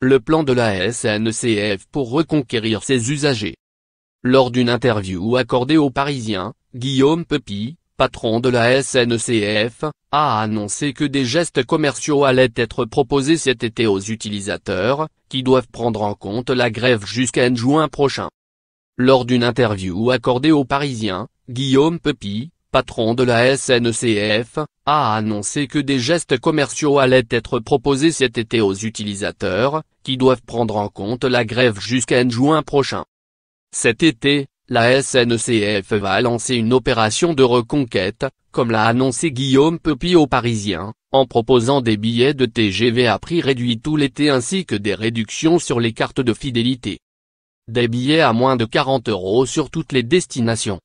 le plan de la SNCF pour reconquérir ses usagers. Lors d'une interview accordée aux Parisiens, Guillaume Pepy, patron de la SNCF, a annoncé que des gestes commerciaux allaient être proposés cet été aux utilisateurs, qui doivent prendre en compte la grève jusqu'à juin prochain. Lors d'une interview accordée aux Parisiens, Guillaume Pepy, patron de la SNCF, a annoncé que des gestes commerciaux allaient être proposés cet été aux utilisateurs, qui doivent prendre en compte la grève jusqu'à juin prochain. Cet été, la SNCF va lancer une opération de reconquête, comme l'a annoncé Guillaume Pepy aux Parisiens, en proposant des billets de TGV à prix réduit tout l'été ainsi que des réductions sur les cartes de fidélité. Des billets à moins de 40 € sur toutes les destinations.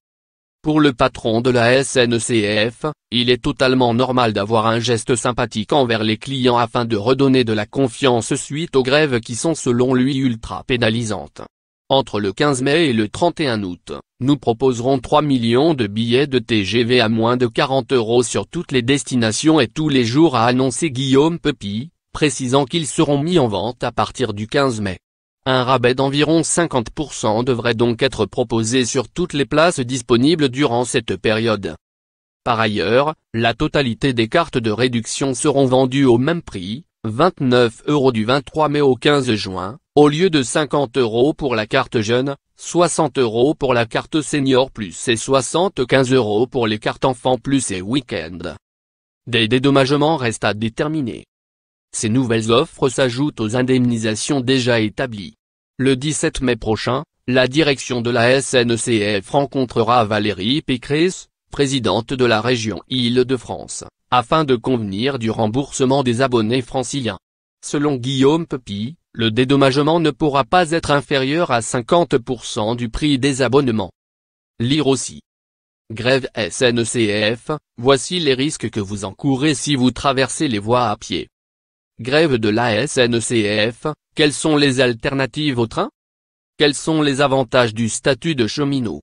Pour le patron de la SNCF, il est totalement normal d'avoir un geste sympathique envers les clients afin de redonner de la confiance suite aux grèves qui sont selon lui ultra pénalisantes. Entre le 15 mai et le 31 août, nous proposerons 3 millions de billets de TGV à moins de 40 € sur toutes les destinations et tous les jours, a annoncé Guillaume Pepy, précisant qu'ils seront mis en vente à partir du 15 mai. Un rabais d'environ 50% devrait donc être proposé sur toutes les places disponibles durant cette période. Par ailleurs, la totalité des cartes de réduction seront vendues au même prix, 29 € du 23 mai au 15 juin, au lieu de 50 € pour la carte jeune, 60 € pour la carte senior plus et 75 € pour les cartes enfants plus et week-end. Des dédommagements restent à déterminer. Ces nouvelles offres s'ajoutent aux indemnisations déjà établies. Le 17 mai prochain, la direction de la SNCF rencontrera Valérie Pécresse, présidente de la région Île-de-France, afin de convenir du remboursement des abonnés franciliens. Selon Guillaume Pepy, le dédommagement ne pourra pas être inférieur à 50% du prix des abonnements. Lire aussi. Grève SNCF, voici les risques que vous encourez si vous traversez les voies à pied. Grève de la SNCF, quelles sont les alternatives au train? Quels sont les avantages du statut de cheminot?